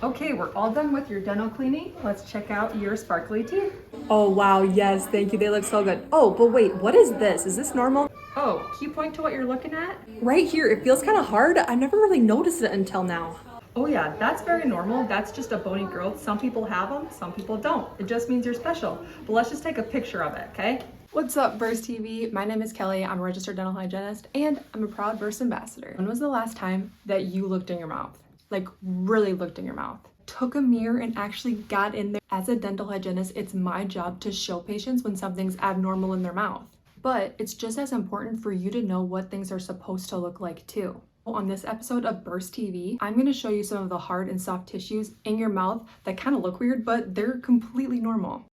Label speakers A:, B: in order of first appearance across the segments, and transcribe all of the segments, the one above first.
A: Okay, we're all done with your dental cleaning. Let's check out your sparkly teeth.
B: Oh wow, yes, thank you. They look so good. Oh, but wait, what is this? Is this normal?
A: Oh, can you point to what you're looking at?
B: Right here, it feels kind of hard. I never really noticed it until now.
A: Oh yeah, that's very normal. That's just a bony growth. Some people have them, some people don't. It just means you're special. But let's just take a picture of it, okay?
B: What's up, Burst TV? My name is Kelly. I'm a registered dental hygienist and I'm a proud Burst ambassador. When was the last time that you looked in your mouth? Like really looked in your mouth? Took a mirror and actually got in there. As a dental hygienist, it's my job to show patients when something's abnormal in their mouth. But it's just as important for you to know what things are supposed to look like too. On this episode of Burst TV, I'm going to show you some of the hard and soft tissues in your mouth that kind of look weird, but they're completely normal.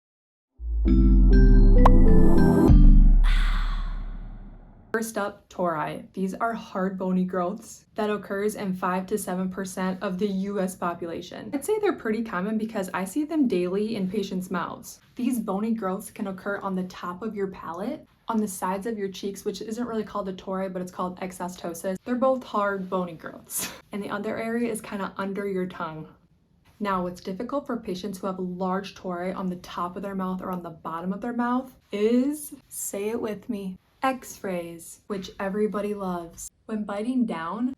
B: First up, tori. These are hard bony growths that occurs in 5 to 7% of the US population. I'd say they're pretty common because I see them daily in patients' mouths. These bony growths can occur on the top of your palate, on the sides of your cheeks, which isn't really called a tori, but it's called exostosis. They're both hard bony growths. And the other area is kind of under your tongue. Now, what's difficult for patients who have large tori on the top of their mouth or on the bottom of their mouth is, say it with me, X-rays, which everybody loves. When biting down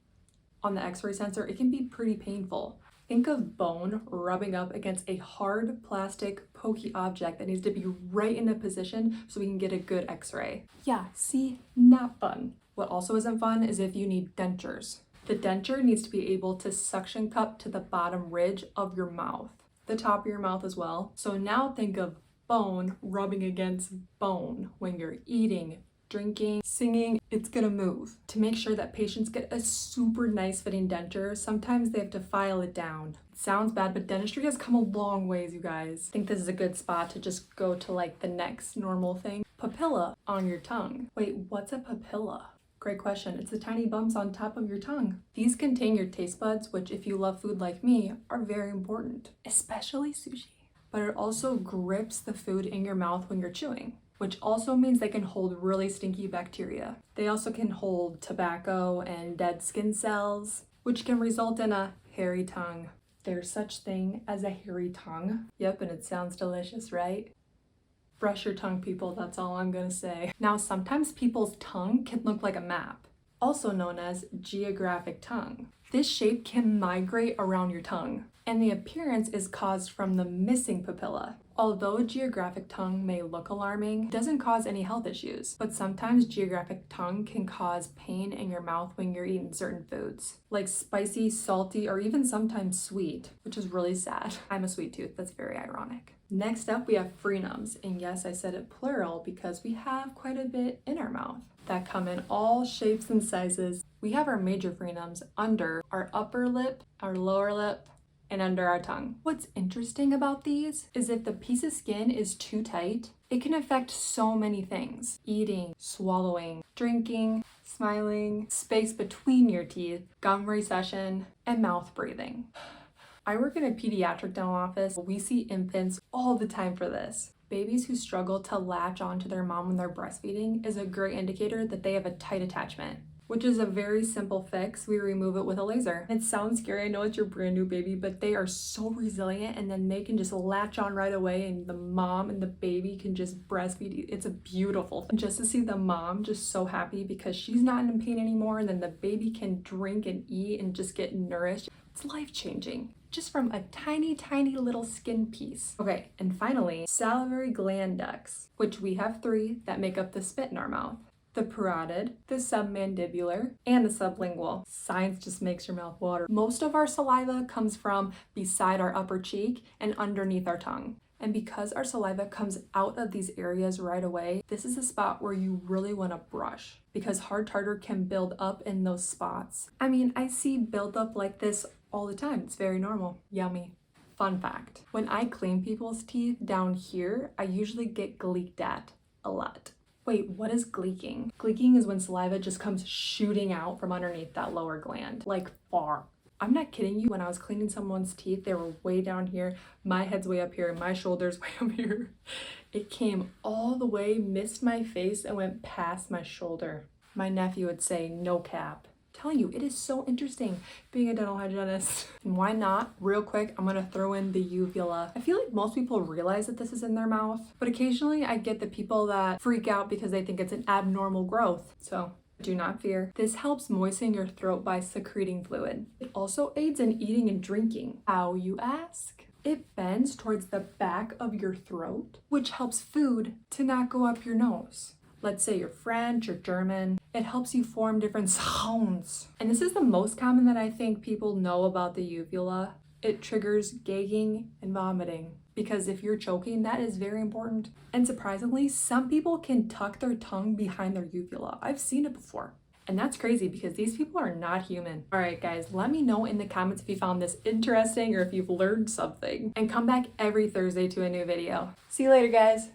B: on the X-ray sensor, it can be pretty painful. Think of bone rubbing up against a hard plastic pokey object that needs to be right in a position so we can get a good X-ray. Yeah, see, not fun. What also isn't fun is if you need dentures. The denture needs to be able to suction cup to the bottom ridge of your mouth, the top of your mouth as well. So now think of bone rubbing against bone when you're eating, drinking, singing. It's gonna move. To make sure that patients get a super nice fitting denture, sometimes they have to file it down. It sounds bad, but dentistry has come a long ways, you guys. I think this is a good spot to just go to like the next normal thing. Papilla on your tongue. Wait, what's a papilla? Great question. It's the tiny bumps on top of your tongue. These contain your taste buds, which if you love food like me, are very important, especially sushi. But it also grips the food in your mouth when you're chewing, which also means they can hold really stinky bacteria. They also can hold tobacco and dead skin cells, which can result in a hairy tongue. There's such thing as a hairy tongue. Yep, and it sounds delicious, right? Brush your tongue, people, that's all I'm gonna say. Now, sometimes people's tongue can look like a map, also known as geographic tongue. This shape can migrate around your tongue, and the appearance is caused from the missing papilla. Although geographic tongue may look alarming, it doesn't cause any health issues, but sometimes geographic tongue can cause pain in your mouth when you're eating certain foods, like spicy, salty, or even sometimes sweet, which is really sad. I'm a sweet tooth, that's very ironic. Next up, we have frenums, and yes, I said it plural because we have quite a bit in our mouth that come in all shapes and sizes. We have our major frenums under our upper lip, our lower lip, and under our tongue. What's interesting about these is if the piece of skin is too tight, it can affect so many things. Eating, swallowing, drinking, smiling, space between your teeth, gum recession, and mouth breathing. I work in a pediatric dental office. We see infants all the time for this. Babies who struggle to latch onto their mom when they're breastfeeding is a great indicator that they have a tight attachment, which is a very simple fix. We remove it with a laser. It sounds scary, I know it's your brand new baby, but they are so resilient and then they can just latch on right away and the mom and the baby can just breastfeed. It's a beautiful thing. Just to see the mom just so happy because she's not in pain anymore and then the baby can drink and eat and just get nourished. It's life-changing. Just from a tiny, tiny little skin piece. Okay, and finally, salivary gland ducts, which we have 3 that make up the spit in our mouth. The parotid, the submandibular, and the sublingual. Science just makes your mouth water. Most of our saliva comes from beside our upper cheek and underneath our tongue. And because our saliva comes out of these areas right away, this is a spot where you really want to brush because hard tartar can build up in those spots. I mean, I see buildup like this all the time. It's very normal. Yummy. Fun fact, when I clean people's teeth down here, I usually get gleeked at a lot. Wait, what is gleeking? Gleeking is when saliva just comes shooting out from underneath that lower gland, like far. I'm not kidding you. When I was cleaning someone's teeth, they were way down here. My head's way up here, my shoulder's way up here. It came all the way, missed my face, and went past my shoulder. My nephew would say, no cap. telling you, it is so interesting being a dental hygienist. And why not? Real quick, I'm gonna throw in the uvula. I feel like most people realize that this is in their mouth, but occasionally I get the people that freak out because they think it's an abnormal growth. So do not fear. This helps moisten your throat by secreting fluid. It also aids in eating and drinking. How, you ask? It bends towards the back of your throat, which helps food to not go up your nose. Let's say you're French or German. It helps you form different sounds. And this is the most common that I think people know about the uvula. It triggers gagging and vomiting. Because if you're choking, that is very important. And surprisingly, some people can tuck their tongue behind their uvula. I've seen it before. And that's crazy because these people are not human. All right, guys, let me know in the comments if you found this interesting or if you've learned something. And come back every Thursday to a new video. See you later, guys.